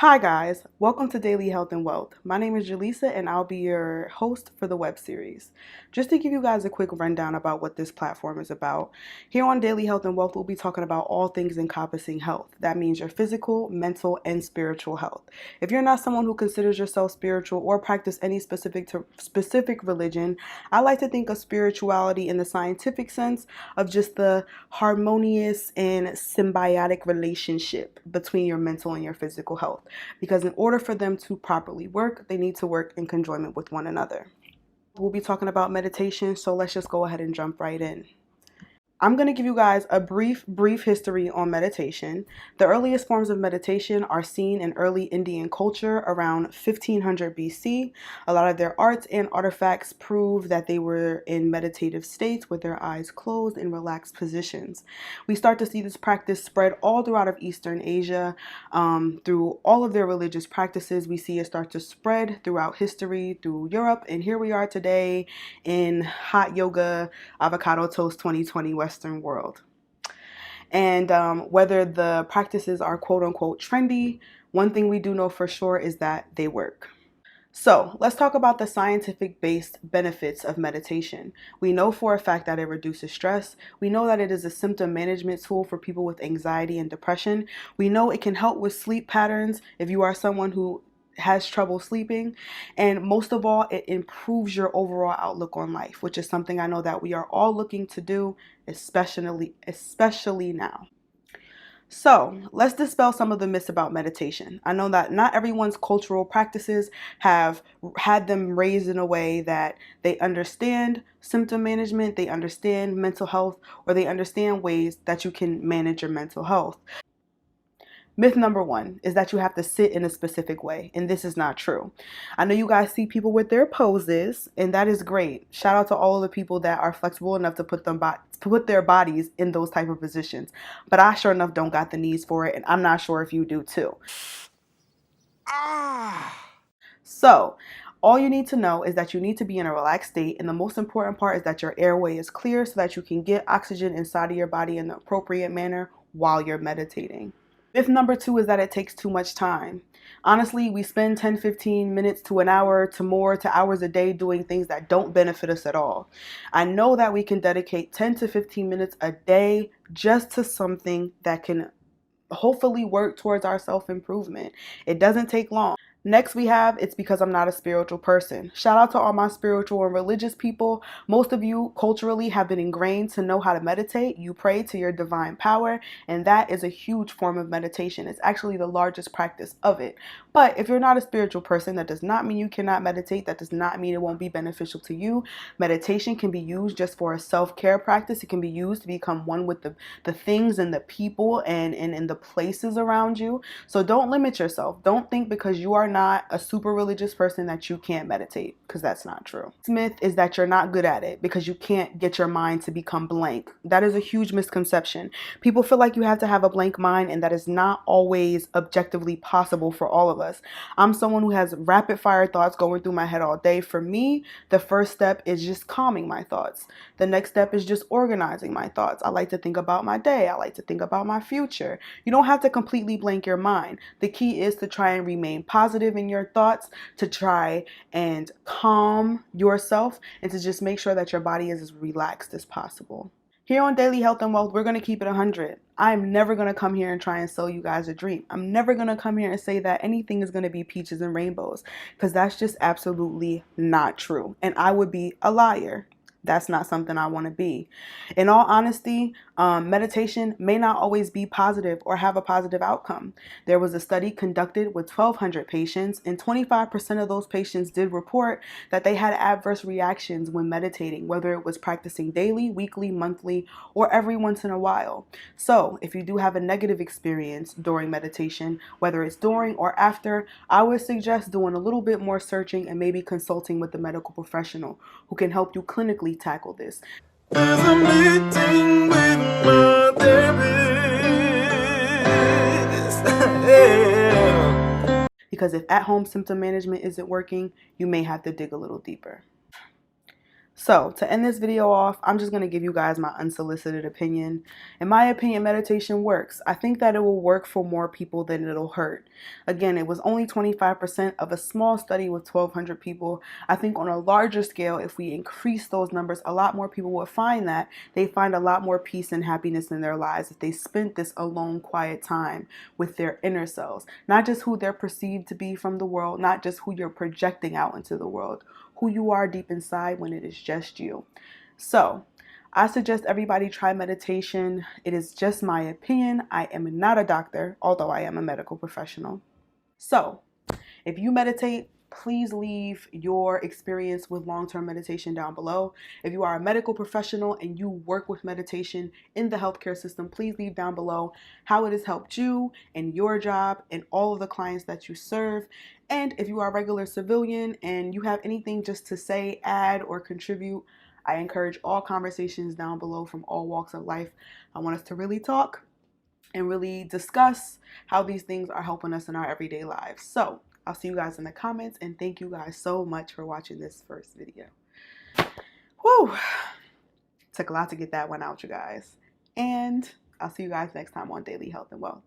Hi guys, welcome to Daily Health and Wealth. My name is Jaleesa and I'll be your host for the web series. Just to give you guys a quick rundown about what this platform is about, here on Daily Health and Wealth we'll be talking about all things encompassing health. That means your physical, mental, and spiritual health. If you're not someone who considers yourself spiritual or practice any specific religion, I like to think of spirituality in the scientific sense of just the harmonious and symbiotic relationship between your mental and your physical health, because in order for them to properly work, they need to work in conjoinment with one another. We'll be talking about meditation, so let's just go ahead and jump right in. I'm going to give you guys a brief history on meditation. The earliest forms of meditation are seen in early Indian culture around 1500 BC. A lot of their arts and artifacts prove that they were in meditative states with their eyes closed in relaxed positions. We start to see this practice spread all throughout of Eastern Asia. Through all of their religious practices, we see it start to spread throughout history through Europe, and here we are today in hot yoga avocado toast 2020 Western world. And whether the practices are quote unquote trendy, one thing we do know for sure is that they work. So let's talk about the scientific based benefits of meditation. We know for a fact that it reduces stress. We know that it is a symptom management tool for people with anxiety and depression. We know it can help with sleep patterns if you are someone who has trouble sleeping, and most of all, it improves your overall outlook on life, which is something I know that we are all looking to do, especially now. So let's dispel some of the myths about meditation. I know that not everyone's cultural practices have had them raised in a way that they understand symptom management, they understand mental health, or they understand ways that you can manage your mental health. Myth number one is that you have to sit in a specific way, and this is not true. I know you guys see people with their poses, and that is great. Shout out to all of the people that are flexible enough to put their bodies in those type of positions. But I sure enough don't got the knees for it, and I'm not sure if you do too. So, all you need to know is that you need to be in a relaxed state, and the most important part is that your airway is clear so that you can get oxygen inside of your body in the appropriate manner while you're meditating. Myth number two is that it takes too much time. Honestly, we spend 10, 15 minutes to an hour to more to hours a day doing things that don't benefit us at all. I know that we can dedicate 10 to 15 minutes a day just to something that can hopefully work towards our self-improvement. It doesn't take long. Next we have, it's because I'm not a spiritual person. Shout out to all my spiritual and religious people. Most of you culturally have been ingrained to know how to meditate. You pray to your divine power, and that is a huge form of meditation. It's actually the largest practice of it. But if you're not a spiritual person, that does not mean you cannot meditate. That does not mean it won't be beneficial to you. Meditation can be used just for a self-care practice. It can be used to become one with the things and the people and the places around you. So don't limit yourself. Don't think because you are not a super religious person that you can't meditate, because that's not true. This myth is that you're not good at it because you can't get your mind to become blank. That is a huge misconception. People feel like you have to have a blank mind, and that is not always objectively possible for all of us. I'm someone who has rapid fire thoughts going through my head all day. For me, the first step is just calming my thoughts. The next step is just organizing my thoughts. I like to think about my day. I like to think about my future. You don't have to completely blank your mind. The key is to try and remain positive in your thoughts, to try and calm yourself, and to just make sure that your body is as relaxed as possible. Here on Daily Health and Wealth, we're going to keep it 100. I'm never going to come here and try and sell you guys a dream. I'm never going to come here and say that anything is going to be peaches and rainbows, because that's just absolutely not true. And I would be a liar. That's not something I want to be. In all honesty, meditation may not always be positive or have a positive outcome. There was a study conducted with 1,200 patients, and 25% of those patients did report that they had adverse reactions when meditating, whether it was practicing daily, weekly, monthly, or every once in a while. So if you do have a negative experience during meditation, whether it's during or after, I would suggest doing a little bit more searching and maybe consulting with a medical professional who can help you clinically tackle this. As I'm meeting with my therapist. Yeah. Because if at-home symptom management isn't working, you may have to dig a little deeper. So, to end this video off, I'm just going to give you guys my unsolicited opinion. In my opinion, meditation works. I think that it will work for more people than it'll hurt. Again, it was only 25% of a small study with 1,200 people. I think on a larger scale, if we increase those numbers, a lot more people would find that they find a lot more peace and happiness in their lives if they spent this alone, quiet time with their inner selves. Not just who they're perceived to be from the world, not just who you're projecting out into the world, who you are deep inside when it is just you. So I suggest everybody try meditation. It is just my opinion. I am not a doctor, although I am a medical professional. So if you meditate, please leave your experience with long-term meditation down below. If you are a medical professional and you work with meditation in the healthcare system, please leave down below how it has helped you in your job and all of the clients that you serve. And if you are a regular civilian and you have anything just to say, add, or contribute, I encourage all conversations down below from all walks of life. I want us to really talk and really discuss how these things are helping us in our everyday lives. So I'll see you guys in the comments, and thank you guys so much for watching this first video. Whew. Took a lot to get that one out, you guys. And I'll see you guys next time on Daily Health and Wealth.